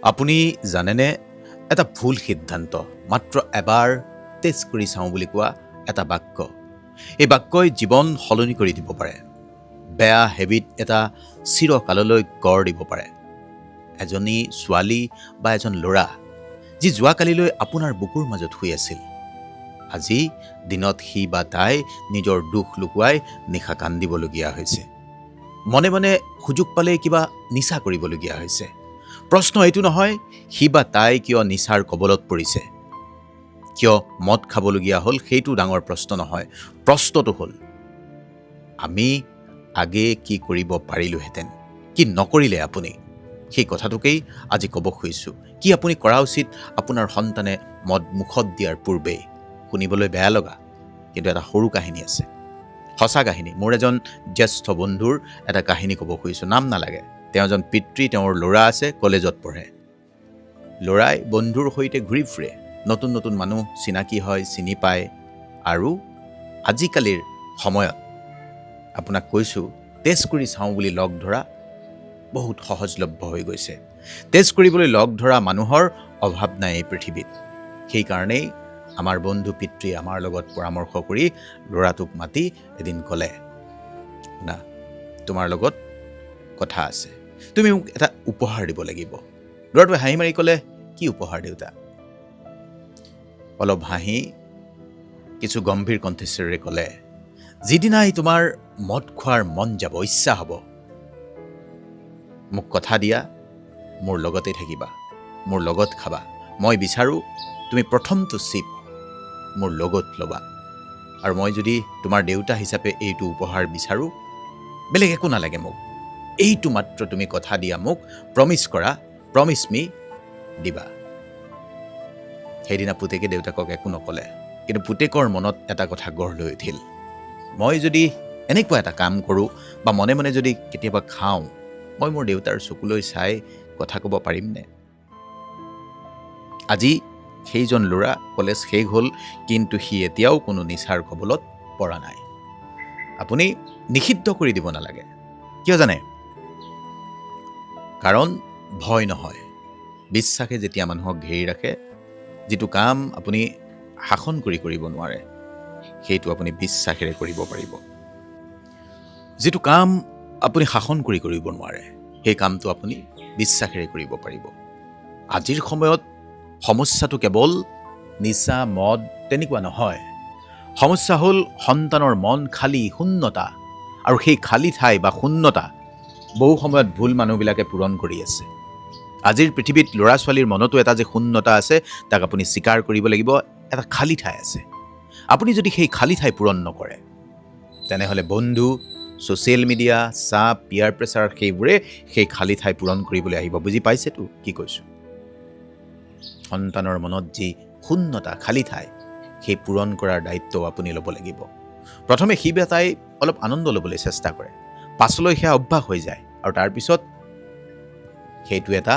আপুনি জানেনে, এটা ভুল সিদ্ধান্ত মাত্ৰ এবাৰ টেষ্ট কৰি চাওঁ বুলি কোৱা এটা বাক্য, এই বাক্যই জীৱন সলনি কৰি দিব পাৰে। বেয়া হেবিট এটা চিৰকাললৈ গঢ় দিব পাৰে। এজনী ছোৱালী বা এজন ল'ৰা যি যোৱাকালিলৈ আপোনাৰ বুকুৰ মাজত শুই আছিল, আজি দিনত সি বা তাই নিজৰ দুখ লুকুৱাই নিশা কান্দিবলগীয়া হৈছে। মনে মনে সুযোগ পালেই কিবা নিচা কৰিবলগীয়া হৈছে। প্ৰশ্ন এইটো নহয় সি বা তাই কিয় নিচাৰ কবলত পৰিছে, কিয় মদ খাবলগীয়া হ'ল, সেইটো ডাঙৰ প্ৰশ্ন নহয়। প্ৰশ্নটো হ'ল আমি আগে কি কৰিব পাৰিলোহেঁতেন, কি নকৰিলে আপুনি। সেই কথাটোকেই আজি ক'ব খুজিছোঁ। কি আপুনি কৰা উচিত আপোনাৰ সন্তানে মদ মুখত দিয়াৰ পূৰ্বেই। শুনিবলৈ বেয়া লগা, কিন্তু এটা সৰু কাহিনী আছে, সঁচা কাহিনী। মোৰ এজন জ্যেষ্ঠ বন্ধুৰ এটা কাহিনী ক'ব খুজিছোঁ, নাম নালাগে। তেওঁ এজন পিতৃ, তেওঁৰ ল'ৰা আছে, কলেজত পঢ়ে। ল'ৰাই বন্ধুৰ সৈতে ঘূৰি ফুৰে, নতুন নতুন মানুহ চিনাকি হয়, চিনি পায়। আৰু আজিকালিৰ সময়ত আপোনাক কৈছোঁ, টেষ্ট কৰি চাওঁ বুলি লগ ধৰা বহুত সহজলভ্য হৈ গৈছে। টেষ্ট কৰিবলৈ লগ ধৰা মানুহৰ অভাৱ নাই এই পৃথিৱীত। সেইকাৰণেই আমাৰ বন্ধু পিতৃয়ে আমাৰ লগত পৰামৰ্শ কৰি ল'ৰাটোক মাতি এদিন ক'লে, না, তোমাৰ লগত কথা আছে, তুমি মোক এটা উপহাৰ দিব লাগিব। ল'ৰাটোৱে হাঁহি মাৰি ক'লে, কি উপহাৰ দেউতা? অলপ হাঁহি কিছু গম্ভীৰ কণ্ঠস্বৰেৰে ক'লে, যিদিনাই তোমাৰ মদ খোৱাৰ মন যাব, ইচ্ছা হ'ব, মোক কথা দিয়া, মোৰ লগতে থাকিবা, মোৰ লগত খাবা। মই বিচাৰোঁ তুমি প্ৰথমটো চিপ মোৰ লগত ল'বা। আৰু মই যদি তোমাৰ দেউতা হিচাপে এইটো উপহাৰ বিচাৰোঁ, বেলেগ একো নালাগে মোক, এইটো মাত্ৰ তুমি কথা দিয়া, মোক প্ৰমিছ কৰা, প্ৰমিছ মি, দিবা। সেইদিনা পুতেকে দেউতাকক একো নক'লে, কিন্তু পুতেকৰ মনত এটা কথা গঢ় লৈ উঠিল, মই যদি এনেকুৱা এটা কাম কৰোঁ বা মনে মনে যদি কেতিয়াবা খাওঁ, মই মোৰ দেউতাৰ চকুলৈ চাই কথা ক'ব পাৰিমনে? আজি সেইজন ল'ৰা কলেজ শেষ হ'ল, কিন্তু সি এতিয়াও কোনো নিচাৰ কবলত পৰা নাই। আপুনি নিষিদ্ধ কৰি দিব নালাগে, কিয় জানে? কাৰণ ভয় নহয়, বিশ্বাসে যেতিয়া মানুহক ঘেৰি ৰাখে, যিটো কাম আপুনি শাসন কৰি কৰিব নোৱাৰে, সেইটো আপুনি বিশ্বাসেৰে কৰিব পাৰিব। যিটো কাম আপুনি শাসন কৰি কৰিব নোৱাৰে, সেই কামটো আপুনি বিশ্বাসেৰে কৰিব পাৰিব। আজিৰ সময়ত সমস্যাটো কেৱল নিচা, মদ তেনেকুৱা নহয়। সমস্যা হ'ল সন্তানৰ মন খালী, শূন্যতা। আৰু সেই খালী ঠাই বা শূন্যতা বহু সময়ত ভুল মানুহবিলাকে পূৰণ কৰি আছে। আজিৰ পৃথিৱীত ল'ৰা ছোৱালীৰ মনতো এটা যে শূন্যতা আছে, তাক আপুনি স্বীকাৰ কৰিব লাগিব। এটা খালী ঠাই আছে। আপুনি যদি সেই খালী ঠাই পূৰণ নকৰে, তেনেহ'লে বন্ধু, ছ'চিয়েল মিডিয়া, চাপ, পিয়াৰ প্ৰেছাৰ, সেইবোৰে সেই খালী ঠাই পূৰণ কৰিবলৈ আহিব। বুজি পাইছেতো কি কৈছোঁ? সন্তানৰ মনত যি শূন্যতা, খালী ঠাই, সেই পূৰণ কৰাৰ দায়িত্বও আপুনি ল'ব লাগিব। প্ৰথমে সি বা তাই অলপ আনন্দ ল'বলৈ চেষ্টা কৰে, পাছলৈ সেয়া অভ্যাস হৈ যায়, আৰু তাৰপিছত সেইটো এটা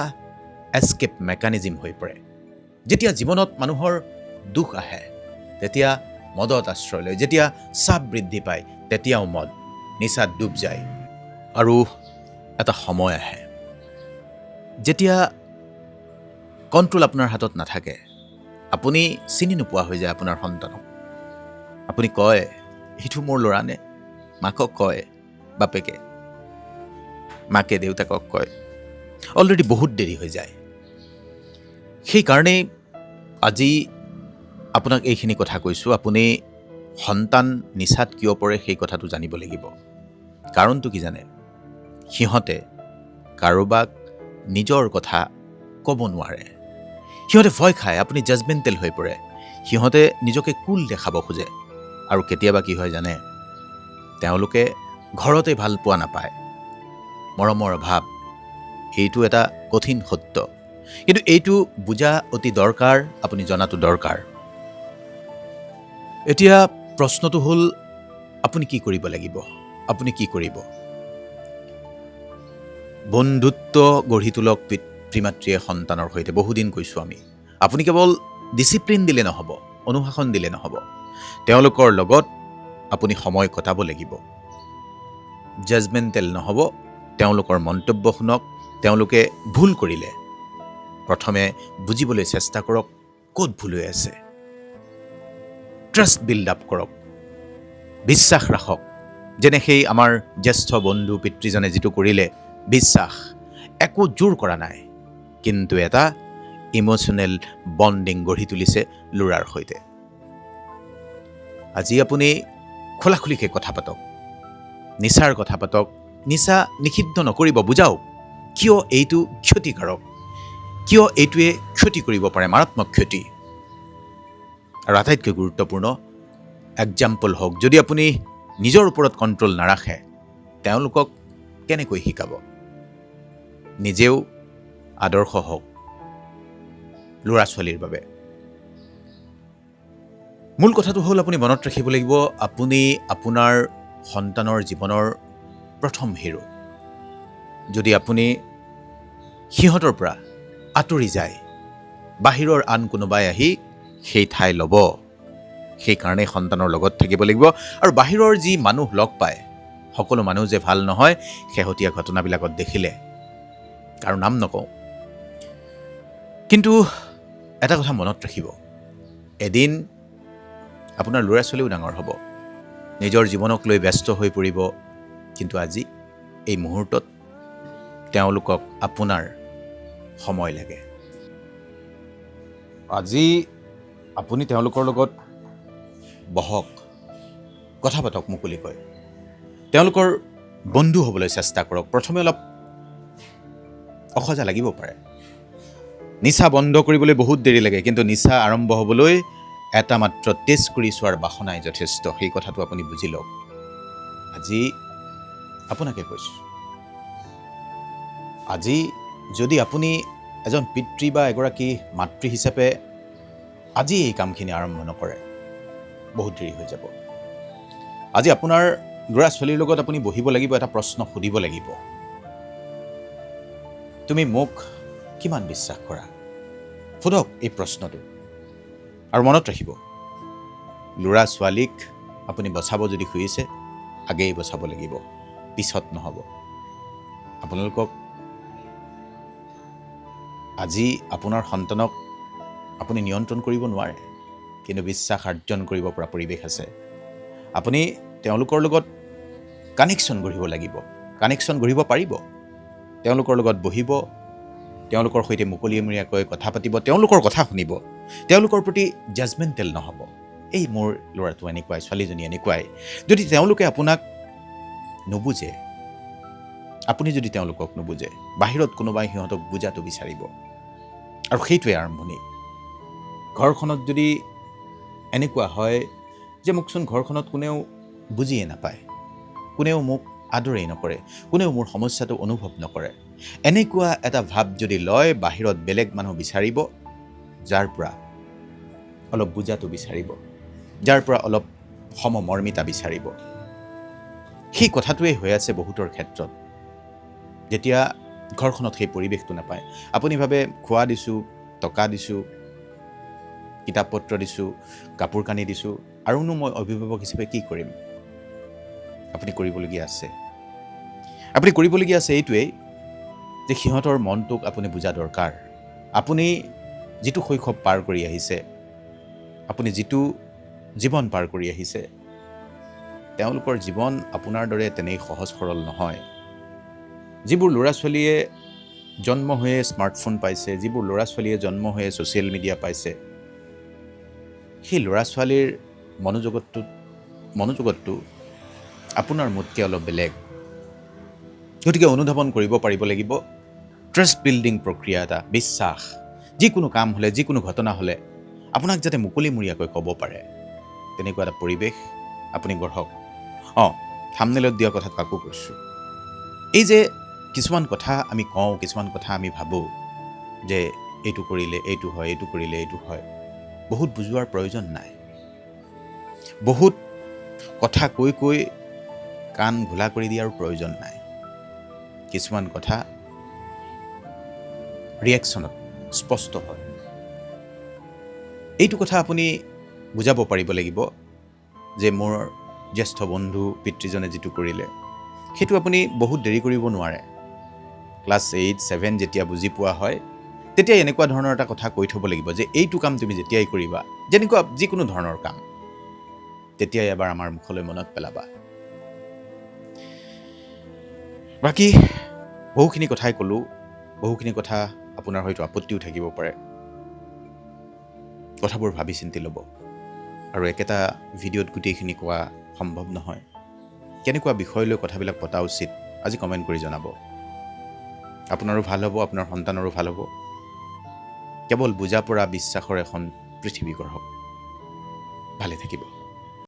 এস্কেপ মেকানিজিম হৈ পৰে। যেতিয়া জীৱনত মানুহৰ দুখ আহে, তেতিয়া মদত আশ্ৰয় লয়। যেতিয়া চাপ বৃদ্ধি পায়, তেতিয়াও মদ, নিচাত ডুব যায়। আৰু এটা সময় আহে যেতিয়া কণ্ট্ৰল আপোনাৰ হাতত নাথাকে, আপুনি চিনি নোপোৱা হৈ যায় আপোনাৰ সন্তানক। আপুনি কয়, এইটো মোৰ ল'ৰা নে? মাকক কয়, বাপেকে, মাকে দেউতাকক কয়, অলৰেডি বহুত দেৰি হৈ যায়। সেইকাৰণেই আজি আপোনাক এইখিনি কথা কৈছোঁ। আপুনি সন্তান নিচাত কিয় পৰে সেই কথাটো জানিব লাগিব। কাৰণটো কি জানে? সিহঁতে কাৰোবাক নিজৰ কথা ক'ব নোৱাৰে। সিহঁতে ভয় খায়, আপুনি জাজমেণ্টেল হৈ পৰে। সিহঁতে নিজকে কুল দেখাব খোজে। আৰু কেতিয়াবা কি হয় জানে? তেওঁলোকে ঘৰতে ভাল পোৱা নাপায়, মৰমৰ অভাৱ। এইটো এটা কঠিন সত্য, কিন্তু এইটো বুজা অতি দৰকাৰ, আপুনি জনাটো দৰকাৰ। এতিয়া প্ৰশ্নটো হ'ল, আপুনি কি কৰিব লাগিব? আপুনি কি কৰিব? বন্ধুত্ব গঢ়ি তোলক পিতৃ মাতৃয়ে সন্তানৰ সৈতে। বহুদিন কৈছোঁ আমি, আপুনি কেৱল ডিচিপ্লিন দিলে নহ'ব, অনুশাসন দিলে নহ'ব, তেওঁলোকৰ লগত আপুনি সময় কটাব লাগিব। জাজমেণ্টেল নহ'ব, তেওঁলোকৰ মন্তব্য শুনক। তেওঁলোকে ভুল কৰিলে প্ৰথমে বুজিবলৈ চেষ্টা কৰক ক'ত ভুল হৈ আছে। ট্ৰাষ্ট বিল্ড আপ কৰক, বিশ্বাস ৰাখক। যেনে সেই আমাৰ জ্যেষ্ঠ বন্ধু পিতৃজনে যিটো কৰিলে, বিশ্বাস, একো জোৰ কৰা নাই, কিন্তু এটা ইম'চনেল বণ্ডিং গঢ়ি তুলিছে ল'ৰাৰ সৈতে। আজি আপুনি খোলাখুলিকৈ কথা পাতক, নিচাৰ কথা পাতক, নিচা নিষিদ্ধ নকৰিব, বুজাওক কিয় এইটো ক্ষতিকাৰক, কিয় এইটোৱে ক্ষতি কৰিব পাৰে, মাৰাত্মক ক্ষতি। আৰু আটাইতকৈ গুৰুত্বপূৰ্ণ এক্সাম্পল হওক। যদি আপুনি নিজৰ ওপৰত কণ্ট্ৰল নাৰাখে, তেওঁলোকক কেনেকৈ শিকাব? নিজেও আদৰ্শ হওক ল'ৰা ছোৱালীৰ বাবে। মূল কথাটো হ'ল আপুনি মনত ৰাখিব লাগিব, আপুনি আপোনাৰ সন্তানৰ জীৱনৰ প্ৰথম হিৰো। যদি আপুনি সিহঁতৰ পৰা আঁতৰি যায়, বাহিৰৰ আন কোনোবাই আহি সেই ঠাই ল'ব। সেইকাৰণে সন্তানৰ লগত থাকিব লাগিব। আৰু বাহিৰৰ যি মানুহ লগ পায়, সকলো মানুহ যে ভাল নহয়, শেহতীয়া ঘটনাবিলাকত দেখিলে, কাৰো নাম নকওঁ। কিন্তু এটা কথা মনত ৰাখিব, এদিন আপোনাৰ ল'ৰা ছোৱালীও ডাঙৰ হ'ব, নিজৰ জীৱনক লৈ ব্যস্ত হৈ পৰিব, কিন্তু আজি এই মুহূৰ্তত তেওঁলোকক আপোনাৰ সময় লাগে। আজি আপুনি তেওঁলোকৰ লগত বহক, কথা পাতক মুকলিকৈ, তেওঁলোকৰ বন্ধু হ'বলৈ চেষ্টা কৰক। প্ৰথমে অলপ অসজা লাগিব পাৰে, নিচা বন্ধ কৰিবলৈ বহুত দেৰি লাগে, কিন্তু নিচা আৰম্ভ হ'বলৈ এটা মাত্ৰ টেষ্ট কৰি চোৱাৰ বাসনাই যথেষ্ট। সেই কথাটো আপুনি বুজি লওক। আজি আপোনাকে কৈছোঁ, আজি যদি আপুনি এজন পিতৃ বা এগৰাকী মাতৃ হিচাপে আজি এই কামখিনি আৰম্ভ নকৰে, বহুত দেৰি হৈ যাব। আজি আপোনাৰ ল'ৰা ছোৱালীৰ লগত আপুনি বহিব লাগিব, এটা প্ৰশ্ন সুধিব লাগিব, তুমি মোক কিমান বিশ্বাস কৰা? সোধক এই প্ৰশ্নটো। আৰু মনত ৰাখিব, ল'ৰা ছোৱালীক আপুনি বচাব যদি খুজিছে, আগেই বচাব লাগিব, পিছত নহ'ব। আপোনালোকক আজি আপোনাৰ সন্তানক আপুনি নিয়ন্ত্ৰণ কৰিব নোৱাৰে, কিন্তু বিশ্বাস অৰ্জন কৰিব পৰা পৰিৱেশ আছে। আপুনি তেওঁলোকৰ লগত কানেকশ্যন গঢ়িব লাগিব, কানেকশ্যন গঢ়িব পাৰিব। তেওঁলোকৰ লগত বহিব, তেওঁলোকৰ সৈতে মুকলিমূৰীয়াকৈ কথা পাতিব, তেওঁলোকৰ কথা শুনিব, তেওঁলোকৰ প্ৰতি জাজমেণ্টেল নহ'ব। এই মোৰ ল'ৰাটো এনেকুৱাই, ছোৱালীজনী এনেকুৱাই। যদি তেওঁলোকে আপোনাক নুবুজে, আপুনি যদি তেওঁলোকক নুবুজে, বাহিৰত কোনোবাই সিহঁতক বুজাটো বিচাৰিব। আৰু সেইটোৱে আৰম্ভণি। ঘৰখনত যদি এনেকুৱা হয় যে মোকচোন ঘৰখনত কোনেও বুজিয়ে নাপায়, কোনেও মোক আদৰেই নকৰে, কোনেও মোৰ সমস্যাটো অনুভৱ নকৰে, এনেকুৱা এটা ভাৱ যদি লয়, বাহিৰত বেলেগ মানুহ বিচাৰিব, যাৰ পৰা অলপ বুজাটো বিচাৰিব, যাৰ পৰা অলপ সমমৰ্মিতা বিচাৰিব। সেই কথাটোৱেই হৈ আছে বহুতৰ ক্ষেত্ৰত। যেতিয়া ঘৰখনত সেই পৰিৱেশটো নাপায়, আপুনি ভাবে খোৱা দিছোঁ, টকা দিছোঁ, কিতাপ পত্ৰ দিছোঁ, কাপোৰ কানি দিছোঁ, আৰুনো মই অভিভাৱক হিচাপে কি কৰিম? আপুনি কৰিবলগীয়া আছে, আপুনি কৰিবলগীয়া আছে এইটোৱেই যে সিহঁতৰ মনটোক আপুনি বুজা দৰকাৰ। আপুনি যিটো শৈশৱ পাৰ কৰি আহিছে, আপুনি যিটো জীৱন পাৰ কৰি আহিছে, তেওঁলোকৰ জীৱন আপোনাৰ দৰে তেনেই সহজ সৰল নহয়। যিবোৰ ল'ৰা ছোৱালীয়ে জন্ম হৈয়ে স্মাৰ্টফোন পাইছে, যিবোৰ ল'ৰা ছোৱালীয়ে জন্ম হৈয়ে ছ'চিয়েল মিডিয়া পাইছে, সেই ল'ৰা ছোৱালীৰ মনোজগতটো আপোনাৰ মোতকৈ অলপ বেলেগ। গতিকে অনুধাৱন কৰিব পাৰিব লাগিব, ট্ৰাষ্ট বিল্ডিং প্ৰক্ৰিয়া এটা, বিশ্বাস। যিকোনো কাম হ'লে, যিকোনো ঘটনা হ'লে আপোনাক যাতে মুকলিমূৰীয়াকৈ ক'ব পাৰে, তেনেকুৱা এটা পৰিৱেশ আপুনি গঢ়ক। থাম্বনেইলত দিয়া কথাটো আকৌ কৈছোঁ, এই যে কিছুমান কথা আমি কওঁ, কিছুমান কথা আমি ভাবোঁ যে এইটো কৰিলে এইটো হয়, এইটো কৰিলে এইটো হয়, বহুত বুজোৱাৰ প্ৰয়োজন নাই। বহুত কথা কৈ কৈ কাণ ঘোলা কৰি দিয়াৰ প্ৰয়োজন নাই। কিছুমান কথা ৰিয়েকশ্যনত স্পষ্ট হয়। এইটো কথা আপুনি বুজাব পাৰিব লাগিব যে মোৰ জ্যেষ্ঠ বন্ধু পিতৃজনে যিটো কৰিলে, সেইটো আপুনি বহুত দেৰি কৰিব নোৱাৰে। ক্লাছ 8, 7 যেতিয়া বুজি পোৱা হয়, তেতিয়া এনেকুৱা ধৰণৰ এটা কথা কৈ থ'ব লাগিব যে এইটো কাম তুমি যেতিয়াই কৰিবা, যেনেকুৱা যিকোনো ধৰণৰ কাম, তেতিয়াই এবাৰ আমাৰ মুখলৈ মনত পেলাবা। বাকী বহুখিনি কথাই ক'লোঁ, বহুখিনি কথা আপোনাৰ হয়তো আপত্তিও থাকিব পাৰে। কথাবোৰ ভাবি চিন্তি ল'ব, আৰু একেটা ভিডিঅ'ত গোটেইখিনি কোৱা সম্ভৱ নহয়। কেনেকুৱা বিষয় লৈ কথাবিলাক পতা উচিত আজি কমেণ্ট কৰি জনাব। আপোনাৰো ভাল হ'ব, আপোনাৰ সন্তানৰো ভাল হ'ব। কেৱল বুজা পৰা বিশ্বাসৰ এখন পৃথিৱী গঢ়ক। ভালে থাকিব।